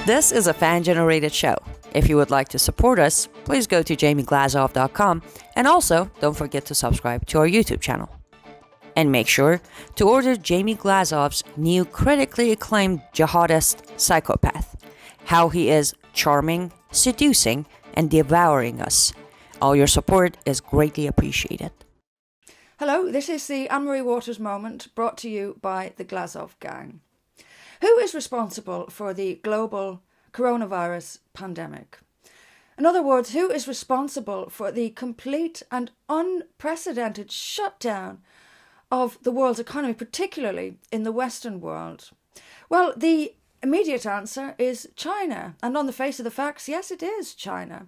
This is a fan-generated show. If you would like to support us, please go to jamieglazov.com and also don't forget to subscribe to our YouTube channel. And make sure to order Jamie Glazov's new critically acclaimed jihadist psychopath. How he is charming, seducing, and devouring us. All your support is greatly appreciated. Hello, this is the Anne-Marie Waters moment brought to you by the Glazov Gang. Who is responsible for the global coronavirus pandemic? In other words, who is responsible for the complete and unprecedented shutdown of the world's economy, particularly in the Western world? Well, the immediate answer is China. And on the face of the facts, yes, it is China.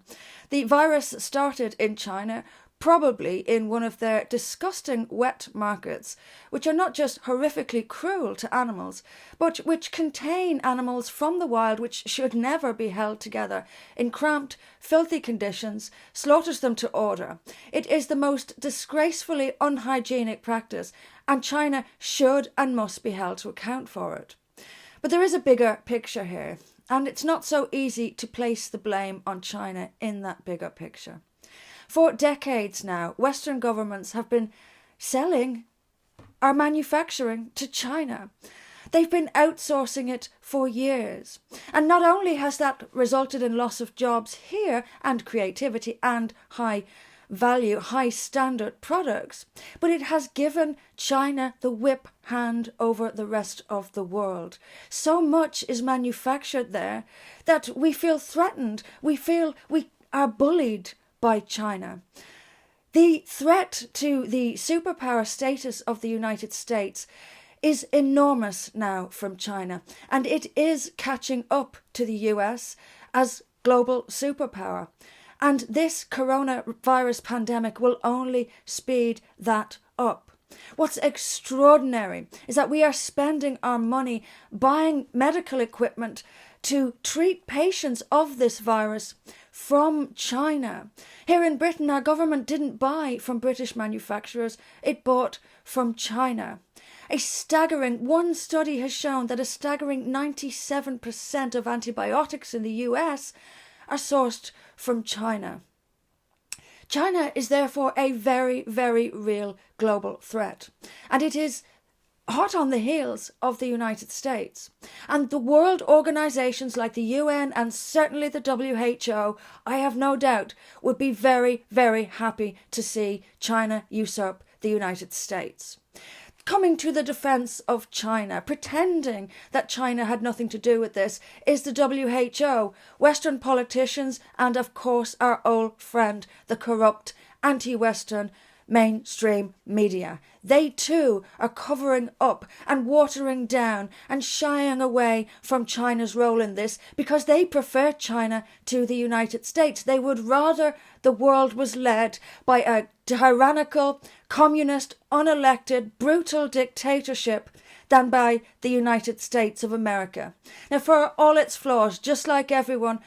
The virus started in China, probably in one of their disgusting wet markets, which are not just horrifically cruel to animals, but which contain animals from the wild which should never be held together in cramped, filthy conditions, slaughters them to order. It is the most disgracefully unhygienic practice, and China should and must be held to account for it. But there is a bigger picture here, and it's not so easy to place the blame on China in that bigger picture. For decades now, Western governments have been selling our manufacturing to China. They've been outsourcing it for years. And not only has that resulted in loss of jobs here and creativity and high value, high standard products, but it has given China the whip hand over the rest of the world. So much is manufactured there that we feel threatened. We feel we are bullied by China. The threat to the superpower status of the United States is enormous now from China, and it is catching up to the US as global superpower. And this coronavirus pandemic will only speed that up. What's extraordinary is that we are spending our money buying medical equipment to treat patients of this virus from China. Here in Britain, our government didn't buy from British manufacturers, it bought from China. One study has shown that a staggering 97% of antibiotics in the US are sourced from China. China is therefore a very, very real global threat, and it is hot on the heels of the United States. And the world organisations like the UN and certainly the WHO, I have no doubt, would be very, very happy to see China usurp the United States. Coming to the defence of China, pretending that China had nothing to do with this, is the WHO, Western politicians, and of course our old friend, the corrupt, anti-Western mainstream media. They too are covering up and watering down and shying away from China's role in this because they prefer China to the United States. They would rather the world was led by a tyrannical, communist, unelected, brutal dictatorship than by the United States of America. Now, for all its flaws, just like everyone,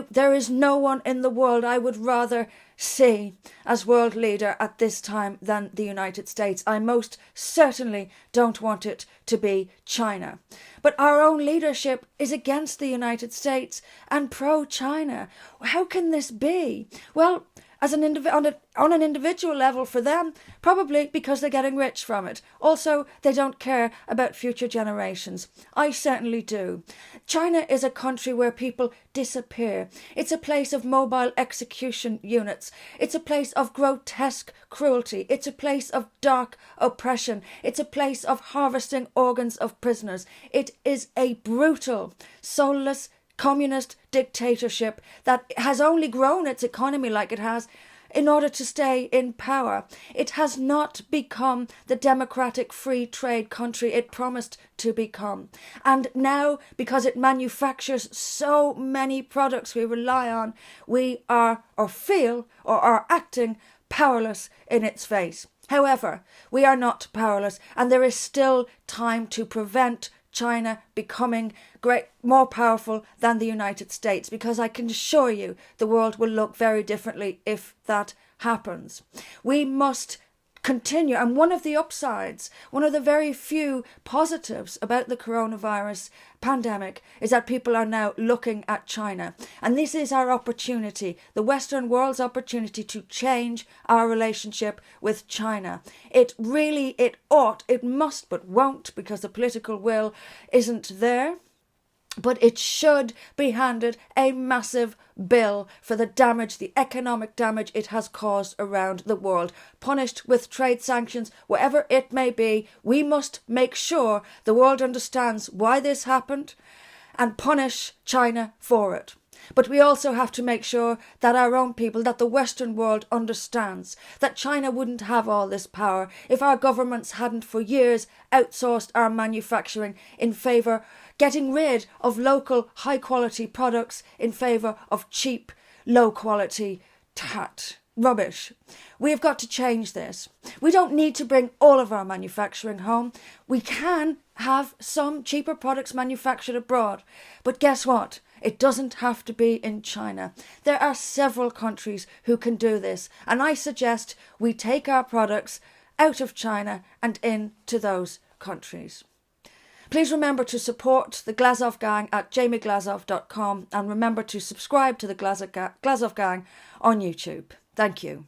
there is no one in the world I would rather see as world leader at this time than the United States. I most certainly don't want it to be China. But our own leadership is against the United States and pro-China. How can this be? Well, on an individual level for them, probably because they're getting rich from it. Also, they don't care about future generations. I certainly do. China is a country where people disappear. It's a place of mobile execution units. It's a place of grotesque cruelty. It's a place of dark oppression. It's a place of harvesting organs of prisoners. It is a brutal, soulless, communist dictatorship that has only grown its economy like it has in order to stay in power. It has not become the democratic free trade country it promised to become. And now, because it manufactures so many products we rely on, we are or feel or are acting powerless in its face. However, we are not powerless, and there is still time to prevent China becoming more powerful than the United States, because I can assure you the world will look very differently if that happens. We must continue. And one of the upsides, one of the very few positives about the coronavirus pandemic is that people are now looking at China. And this is our opportunity, the Western world's opportunity to change our relationship with China. It must, but won't, because the political will isn't there. But it should be handed a massive bill for the damage, the economic damage it has caused around the world. Punished with trade sanctions, whatever it may be, we must make sure the world understands why this happened and punish China for it. But we also have to make sure that our own people, that the Western world understands that China wouldn't have all this power if our governments hadn't for years outsourced our manufacturing in favour, getting rid of local high quality products in favour of cheap, low quality rubbish. We have got to change this. We don't need to bring all of our manufacturing home. We can have some cheaper products manufactured abroad. But guess what? It doesn't have to be in China. There are several countries who can do this. And I suggest we take our products out of China and into those countries. Please remember to support the Glazov Gang at jamieglazov.com and remember to subscribe to the Glazov Gang on YouTube. Thank you.